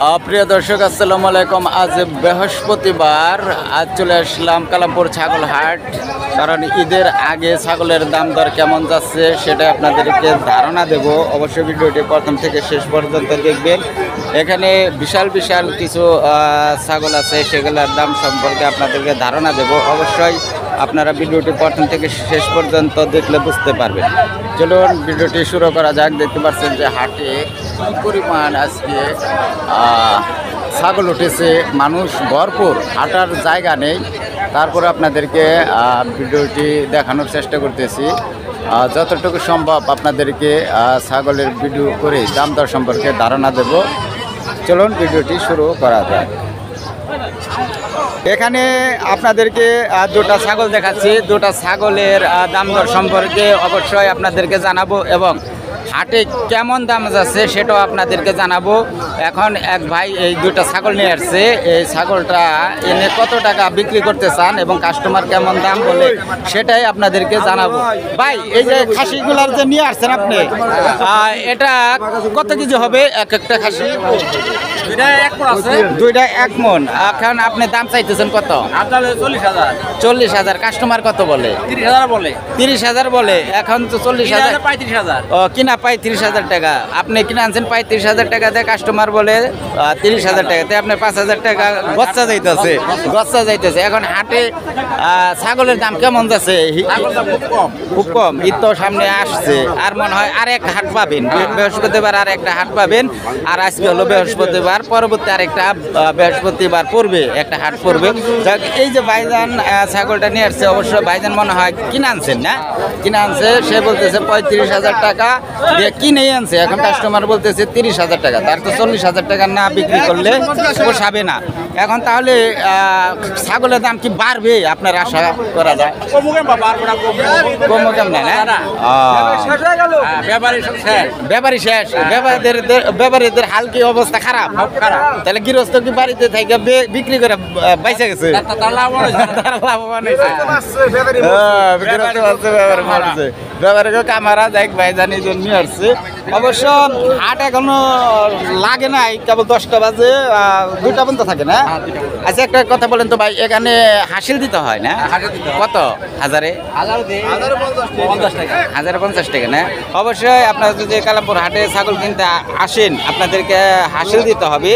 প্রিয় দর্শক আসসালামু আলাইকুম। আজ বৃহস্পতিবার, আজ চলে আসলাম কালামপুর ছাগল হাট। কারণ ঈদের আগে ছাগলের দাম দর কেমন যাচ্ছে সেটা আপনাদেরকে ধারণা দেব। অবশ্যই ভিডিওটি প্রথম থেকে শেষ পর্যন্ত দেখবেন। এখানে বিশাল বিশাল কিছু ছাগল আছে, সেগুলোর দাম সম্পর্কে আপনাদেরকে ধারণা দেব। অবশ্যই আপনারা ভিডিওটি প্রথম থেকে শেষ পর্যন্ত দেখলে বুঝতে পারবেন। চলুন ভিডিওটি শুরু করা যাক। দেখতে পাচ্ছেন যে হাটে কী পরিমাণ আজকে ছাগল উঠেছে, মানুষ ভরপুর, হাঁটার জায়গা নেই। তারপর আপনাদেরকে ভিডিওটি দেখানোর চেষ্টা করতেছি। যতটুকু সম্ভব আপনাদেরকে ছাগলের ভিডিও করে দাম দর সম্পর্কে ধারণা দেব। চলুন ভিডিওটি শুরু করা যাক। এখানে আপনাদেরকে দুটা ছাগল দেখাচ্ছি। দুটা ছাগলের দাম দর সম্পর্কে অবশ্যই আপনাদেরকে জানাবো এবং হাটে কেমন দাম যাচ্ছে সেটাও আপনাদেরকে জানাবো। এখন এক ভাই এই দুটা ছাগল নিয়ে আসছে। এই ছাগলটা এনে কত টাকা বিক্রি করতে চান এবং কাস্টমার কেমন দাম বলে সেটাই আপনাদেরকে জানাবো। ভাই, এই যে খাসিগুলার যে নিয়ে আসছেন আপনি, এটা কত কেজি হবে এক একটা খাসি? দুইটা এক মন। এখন আপনি দাম চাইতেছেন কত? 40,000। কাস্টমার কত বলে? 30,000 বলে। এখন তো 40,000 ও কিনা 35,000 টাকা। আপনি কিনে আনছেন 35,000 টাকা দিয়ে, কাস্টমার বলে 30,000 টাকাতে। আপনার 5,000 টাকা গচ্চা যাইতেছে। এখন হাটে ছাগলের দাম কেমন যাচ্ছে? খুব কম। ঈদ তো সামনে আসছে, আর মনে হয় আর এক হাট পাবেন, বৃহস্পতিবার আর একটা হাট পাবেন। আর আজকে হলো বৃহস্পতিবার, পরবর্তী আরেকটা বৃহস্পতিবার পড়বে, একটা হাট পড়বে। এই যে ভাইজান ছাগলটা নিয়ে আসছে, অবশ্যই ভাইজান মনে হয় কিনে আনছেন না? কিনে আনছে, সে বলতেছে 35,000 টাকা দিয়ে কিনেই আনছে। এখন কাস্টমার বলতেছে 30,000 টাকা। তার তো 40,000 টাকা না বিক্রি করলে পোষাবে না। এখন তাহলে ছাগলের দাম কি বাড়বে আপনার আশা করা যায়? কম কেমন না? ব্যাপারী শেষ। ব্যাপারীদের হাল কি অবস্থা? খারাপ। তাহলে গৃহস্থ কি বাড়িতে থেকে বিক্রি করে বাইসে গেছে? ব্যাপারীকে কামারা দেখ ভাই জানি নিয়ে আসছে। অবশ্য হাট এখনো লাগে নাই, কেবল 10টা বাজে, 2টা পর্যন্ত থাকে না? আচ্ছা, একটা কথা বলেন তো ভাই, এখানে হাসিল দিতে হয় না? কত? 1,050 টাকা না? অবশ্যই আপনারা যদি কালামপুর হাটে ছাগল কিনতে আসেন, আপনাদেরকে হাসিল দিতে হবে।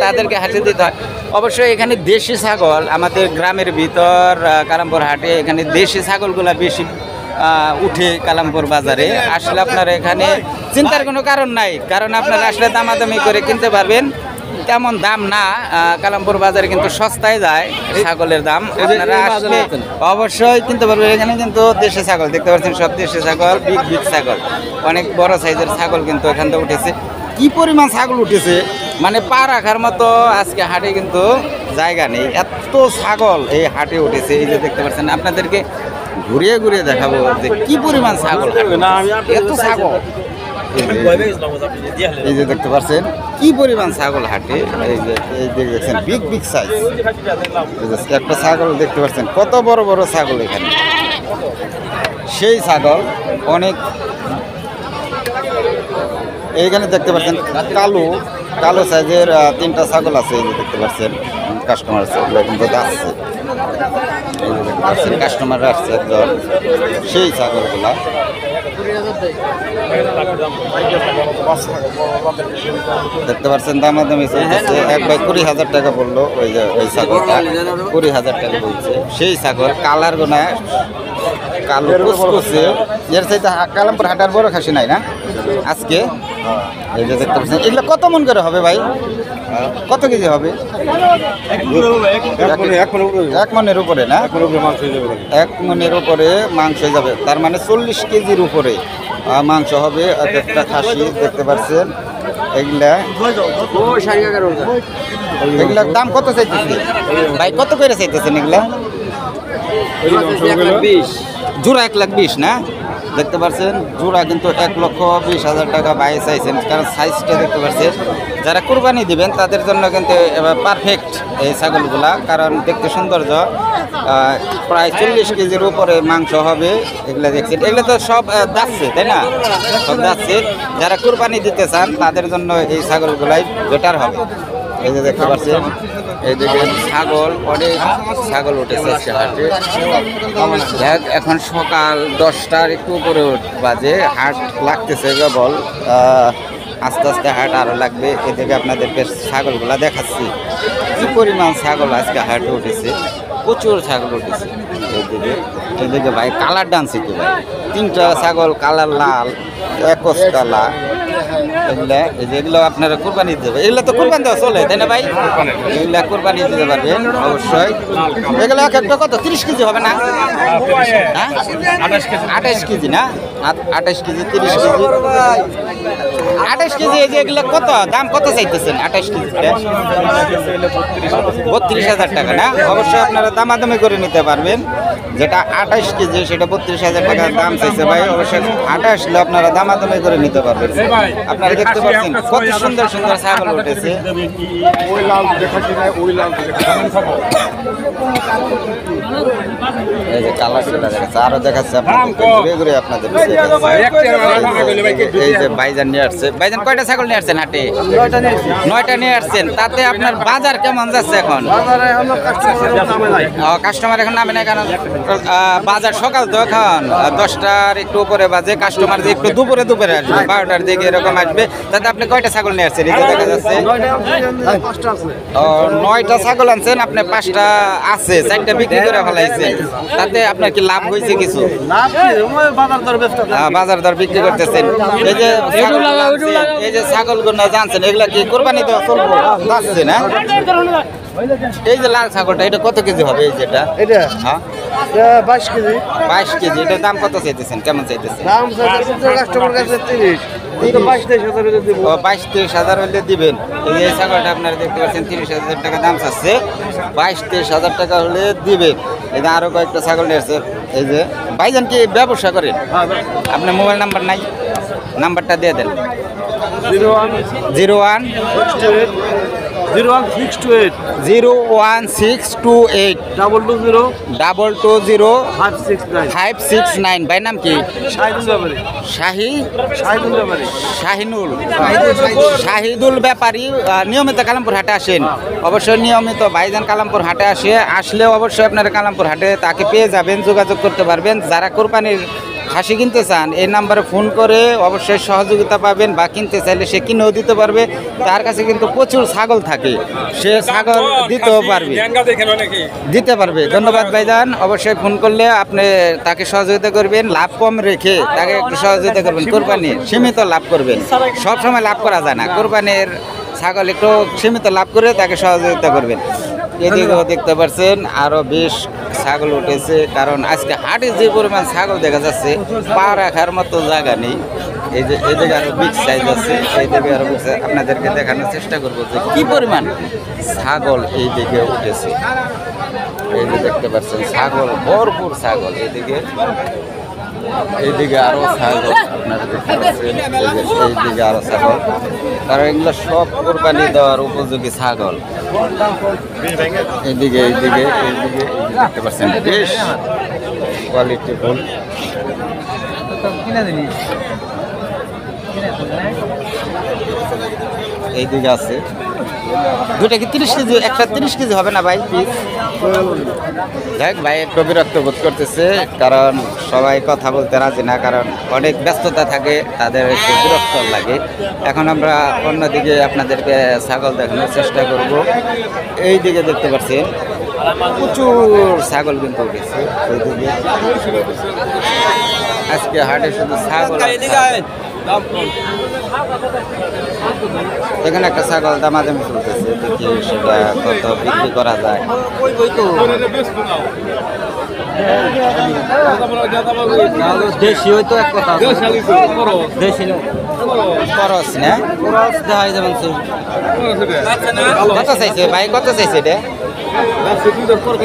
তাদেরকে হাসিল দিতে হয়। অবশ্যই এখানে দেশি ছাগল, আমাদের গ্রামের ভিতর কালামপুর হাটে এখানে দেশি ছাগলগুলা বেশি উঠে কালামপুর বাজারে। আসলে আপনার এখানে চিন্তার কোনো কারণ নাই, কারণ আপনারা আসলে দামাদামি করে কিনতে পারবেন। তেমন দাম না, কালামপুর বাজারে কিন্তু সস্তায় যায় ছাগলের দাম। আপনারা আসলে অবশ্যই কিনতে পারবেন। এখানে কিন্তু দেশি ছাগল দেখতে পাচ্ছেন, সব দেশি ছাগল, বিগ ছাগল, অনেক বড় সাইজের ছাগল কিন্তু এখান থেকে উঠেছে। কি পরিমাণ ছাগল উঠেছে, মানে পা রাখার মতো আজকে হাটে কিন্তু জায়গা নেই, এত ছাগল এই হাটে উঠেছে। এই যে দেখতে পাচ্ছেন, আপনাদেরকে ঘুরিয়ে ঘুরিয়ে দেখাবো যে কি পরিমাণ ছাগল, এত ছাগল। এই যে দেখতে পাচ্ছেন কি পরিমাণ ছাগল হাটে। এই যে দেখছেন বিগ সাইজ একটা ছাগল দেখতে পাচ্ছেন, কত বড় বড় ছাগল এখানে। সেই ছাগল অনেক। এইখানে দেখতে পাচ্ছেন কালো সাইজের 3টা ছাগল আছে। এই যে দেখতে পাচ্ছেন কাস্টমার আছে, এগুলো কিন্তু আসছে। এই যে দেখতে পাচ্ছেন কাস্টমার আসছে একদম, সেই ছাগলগুলা। দেখতে পাচ্ছেন দামাদামি চলতেছে। এক ভাই 20,000 টাকা বললো, ওই যে ওই ছাগলটা 20,000 টাকা বলছে। সেই ছাগল কালার গোনা কালো কুচকুচে, এর চাইতে কালামপুর হাটার বড় খাসি নাই না আজকে। এই যে দেখতে পাচ্ছেন, এগুলো কত মন করে হবে ভাই? কত কেজি হবে? 1 মনের উপরে না? 1 মনের উপরে মাংস হয়ে যাবে। তার মানে 40 কেজির উপরে মাংস হবে একটা খাসি। দেখতে পাচ্ছেন এগুলার দাম কত চাইতেছে ভাই? কত করে চাইতেছেন এগুলা? জোড়া 1,20,000 না? দেখতে পাচ্ছেন জোড়া কিন্তু 1,20,000 টাকা ভাই চাইছেন, কারণ সাইজটা দেখতে পাচ্ছেন। যারা কুরবানি দিবেন তাদের জন্য কিন্তু পারফেক্ট এই ছাগলগুলা, কারণ দেখতে সৌন্দর্য, প্রায় 40 কেজির উপরে মাংস হবে। এগুলা দেখছেন, এগুলো তো সব যাচ্ছে, তাই না? সব যাচ্ছে। যারা কুরবানি দিতে চান তাদের জন্য এই ছাগলগুলাই বেটার হবে। এই যে দেখতে পাচ্ছেন, এইদিকে ছাগল, অনেক ছাগল উঠেছে আজকে হাটে। এখন সকাল 10টার একটু উপরে বাজে, হাট লাগতেছে কেবল, আস্তে আস্তে হাট আরও লাগবে। এদিকে আপনাদেরকে ছাগলগুলা দেখাচ্ছি, কি পরিমাণ ছাগল আজকে হাটে উঠেছে, প্রচুর ছাগল উঠেছে। এদিকে ভাই কালার ডান্সে কি ভাই, 3টা ছাগল কালার লাল, একস কালা। এগুলো আপনারা কোরবানি দিতে পারবেন, এগুলো তো কোরবানি দেওয়া চলে, তাই না ভাই? এগুলো কোরবানি দিতে পারবেন অবশ্যই। এগুলো এক একটা কত 30 কেজি হবে না? হ্যাঁ 28 কেজি না? 28 কেজি, 30 কেজি, 28 কেজি। এই যে এগুলো কত দাম, কত চাইতেছেন 28 কেজিটা? 32,000 টাকা না? অবশ্যই আপনারা দামাদামি করে নিতে পারবেন। যেটা 28 কেজি সেটা 32,000 টাকার দাম চাইছে ভাই। অবশ্যই 28 হলে আপনারা দামাদামি করে নিতে পারবেন। আপনারা দেখতে পাচ্ছেন কত সুন্দর সুন্দর ছাগল উঠেছে। এই যে কালারটা দেখাচ্ছে, আরো দেখাচ্ছে আপনাদের ঘুরে ঘুরে আপনাদের। এই যে ভাইজান নিয়ে আসছে। ভাইজান কয়টা ছাগল নিয়ে আসছেন হাটে? 9টা নিয়ে আসছেন। তাতে আপনার বাজার কেমন যাচ্ছে এখন? কাস্টমার এখন নামে না, কারণ বাজার সকাল তো এখন 10টার একটু উপরে বাজে। কাস্টমার যে একটু দুপুরে দুপুরে আসবে, 12টার দিকে এরকম আসবে। তাতে আপনি কয়টা ছাগল নিয়ে আসছেন? এই যে দেখা যাচ্ছে 9টা ছাগল আনছেন আপনি, 5টা আছে, 4টা বিক্রি করে ফেলাইছেন। তাতে আপনার কি লাভ হয়েছে কিছু? বাজার দর বিক্রি করতেছেন। এই যে ছাগলগুলো জানছেন, এগুলা কি কোরবানি দেওয়া চলবো যাচ্ছে না? এই যে লাল ছাগলটা, এটা কত কেজি হবে? এই যেটা, এটা হ্যাঁ 22 কেজি। 22 কেজি। এটার দাম কত চাইতেছেন, কেমন চাইতেছেন? দাম কাস্টমার কাছে 30, 22-23 হাজার দিব। 22-23 হাজার হলে দিবেন। এই যে ছাগলটা আপনারা দেখতে পাচ্ছেন 30,000 টাকা দাম চাচ্ছে, 22-23 হাজার টাকা হলে দিবেন। এটা আরো কয়েকটা ছাগল নিয়ে আসছে। এই যে ভাইজান কি ব্যবসা করেন? আপনার মোবাইল নাম্বার নাই, নাম্বারটা দিয়ে দেন। 01-628 01628 220 569। ভাই নাম কি? শাহিদুল ব্যাপারী। নিয়মিত কালামপুর হাটে আসেন, অবশ্যই নিয়মিত ভাইজান কালামপুর হাটে আসলে অবশ্যই আপনারা কালামপুর হাটে তাকে পেয়ে যাবেন, যোগাযোগ করতে পারবেন। যারা কোরবানির খাসি কিনতে চান এই নাম্বারে ফোন করে অবশ্যই সহযোগিতা পাবেন, বা কিনতে চাইলে সে কিনেও দিতে পারবে। তার কাছে কিন্তু প্রচুর ছাগল থাকে, সে ছাগল দিতেও পারবে। ধন্যবাদ ভাইজান। অবশ্যই ফোন করলে আপনি তাকে সহযোগিতা করবেন, লাভ কম রেখে তাকে একটু সহযোগিতা করবেন। কোরবানির সীমিত লাভ করবেন, সব সময় লাভ করা যায় না। কোরবানির ছাগল একটু সীমিত লাভ করে তাকে সহযোগিতা করবেন। এদিকেও দেখতে পাচ্ছেন আরো বেশ ছাগল উঠেছে, কারণ আজকে হাটে যে পরিমাণ ছাগল দেখা যাচ্ছে পা রাখার মতো জায়গা নেই। এই যে এদিকে আরো বিগ সাইজ আছে, এইদিকে আরো বিগ সাইজ। আপনাদেরকে দেখানোর চেষ্টা করবো যে কি পরিমাণ ছাগল এই দিকে উঠেছে। এই যে দেখতে পাচ্ছেন ছাগল, ভরপুর ছাগল। এইদিকে আরো ছাগল আপনারা দেখতে পাচ্ছেন, এইদিকে আরো ছাগল, কারণ এগুলো সব কোরবানি দেওয়ার উপযোগী ছাগল। এইদিকে দেখতে পাচ্ছেন বেশ কোয়ালিটি ফুল। এইদিকে আছে দুটা কি 30 কেজি, একটা 30 কেজি হবে না ভাই পিস? দেখ ভাই একটু বিরক্ত বোধ করতেছে, কারণ সবাই কথা বলতে রাজি না, কারণ অনেক ব্যস্ততা থাকে, তাদের একটু বিরক্ত লাগে। এখন আমরা অন্যদিকে আপনাদেরকে ছাগল দেখানোর চেষ্টা করব। এই দিকে দেখতে পাচ্ছেন প্রচুর ছাগল কিন্তু উঠেছে। এইদিকে আজকে হাটে শুধু ছাগল। এখানে একটা ছাগল দামাদামি চলতেছে, দেখি সেটা কত বিক্রি করা যায়। দেশি হয়তো এক কথা, দেশি খরচ না, খরচ দেখা যাবে। কত চাইছে ভাই, কত চাইছে এটা? 14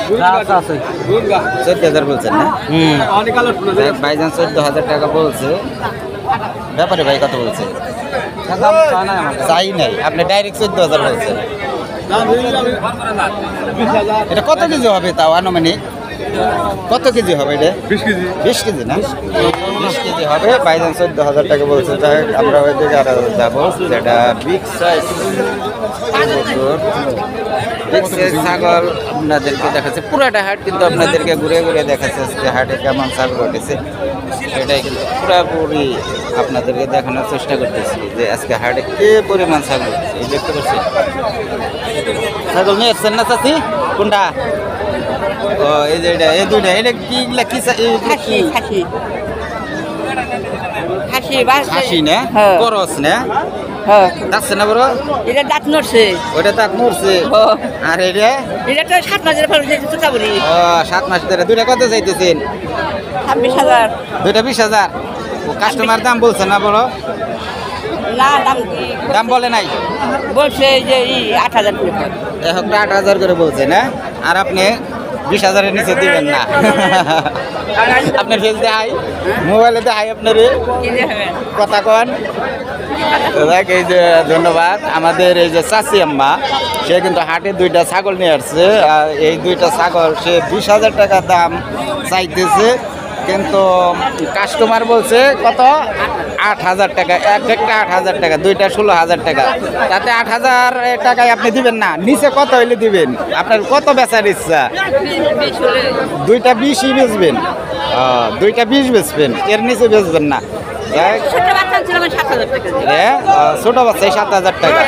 14,000 বলছেন না? দেখ, ভাইজান 14,000 টাকা বলছে। ব্যাপারে ভাই কত বলছে? চাই নাই, আপনি ডাইরেক্ট 14,000 বলছেন। এটা কত কেজি হবে তাও আনুমানিক? কত কেজি হবে এটা? 20 কেজি না? 20 কেজি হবে। ভাইজান 14,000 টাকা বলছে। যাই হোক, আমরা ওইদিকে আর যাবো, যেটা বিগ সাইজ ছাগল আপনাদেরকে দেখাচ্ছে। পুরাটা হাট কিন্তু আপনাদেরকে ঘুরে ঘুরে দেখাচ্ছে আজকে হাটে কেমন ছাগল উঠেছে, সেটাই কিন্তু পুরাপুরি আপনাদেরকে দেখানোর চেষ্টা করতেছি যে আজকে হাটে কে পরিমাণ ছাগল উঠেছে। এই দেখতে পাচ্ছেন ছাগল নিয়ে এসছেন না চাচি? কোনটা? ও এই যে এটা, এই দুইটা, এটা কি খাসি না? করস না? দাঁতছে না বড়? এটা দাঁত নড়ছে। ওটা দাঁত নড়ছে। আর এটা? এটা তো 7 মাসের পর তোতাপুরি। ও 7 মাস ধরে। দুইটা কত চাইতেছেন? 26,000। দুইটা 20,000। ও কাস্টমার দাম বলছে না বড়? না, দাম বলে নাই? বলছে যে 8,000 করে। এখন 8,000 করে বলছে না? আর আপনি 20,000-এর নিচে দিবেন না? আপনার ফেস দেখাই, মোবাইলে দেখাই আপনার কথা কন। দেখ, এই যে ধন্যবাদ। আমাদের এই যে চাচি আম্মা, সে কিন্তু হাটে দুইটা ছাগল নিয়ে আসছে। আর এই দুইটা ছাগল সে 20,000 টাকা দাম চাইতেছে, কিন্তু কাস্টমার বলছে কত? 8,000 টাকা। একটা 8,000 টাকা, দুইটা 16,000 টাকা। তাতে 8,000 টাকায় আপনি দিবেন না? নিচে কত হইলে দিবেন? আপনার কত বেচার ইচ্ছা? দুইটা 20-ই বেচবেন? দুইটা 20 বেচবেন, এর নিচে বেচবেন না? ছোট বাচ্চাই 7,000 টাকা।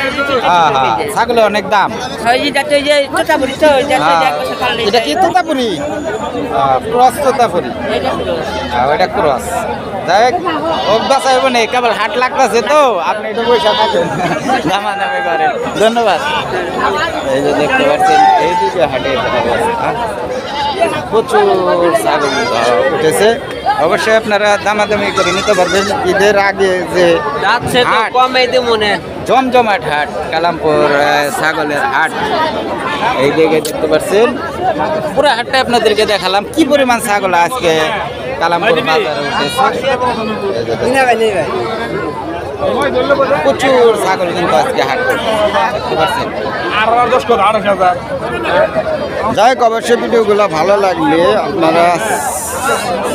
হ্যাঁ, ছাগলে অনেক দাম। এটা কি তোতাপুরি? ক্রস তোতাপুরি। ওইটা ক্রস। যাই হোক, বাঁচাইব না, কেবল হাট লাগতেছে তো, আপনি একটু পয়সা থাকেন, দামাদামি করেন। ধন্যবাদ। এই যে দেখতে পাচ্ছেন এই দিকে হাটের অবস্থা, প্রচুর ছাগল উঠেছে। অবশ্যই আপনারা দামাদামি করে নিতে পারবেন। ঈদের আগে যে জমজমাট হাট, কালামপুর ছাগলের হাট, এই দিকে দেখতে পাচ্ছেন পুরো হাটটা আপনাদেরকে দেখালাম কি পরিমাণ ছাগল আজকে কালামপুর বাজারে উঠেছে। প্রচুর ছাগল কিন্তু আজকে হাট দেখতে পাচ্ছেন। যাই হোক, অবশ্যই ভিডিওগুলো ভালো লাগলে আপনারা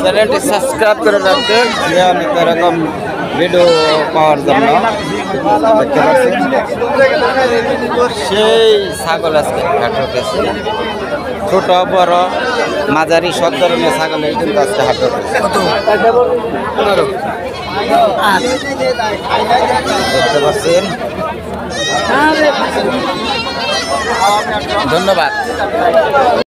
চ্যানেলটি সাবস্ক্রাইব করে রাখবেন নিয়মিত এরকম ভিডিও পাওয়ার জন্য। দেখতে পাচ্ছেন সেই ছাগল আজকে হাট উঠেছে। ছোট বড় মাঝারি সব ধরনের ছাগলের কিন্তু আজকে হাট উঠেছে। দেখতে পাচ্ছেন। ধন্যবাদ।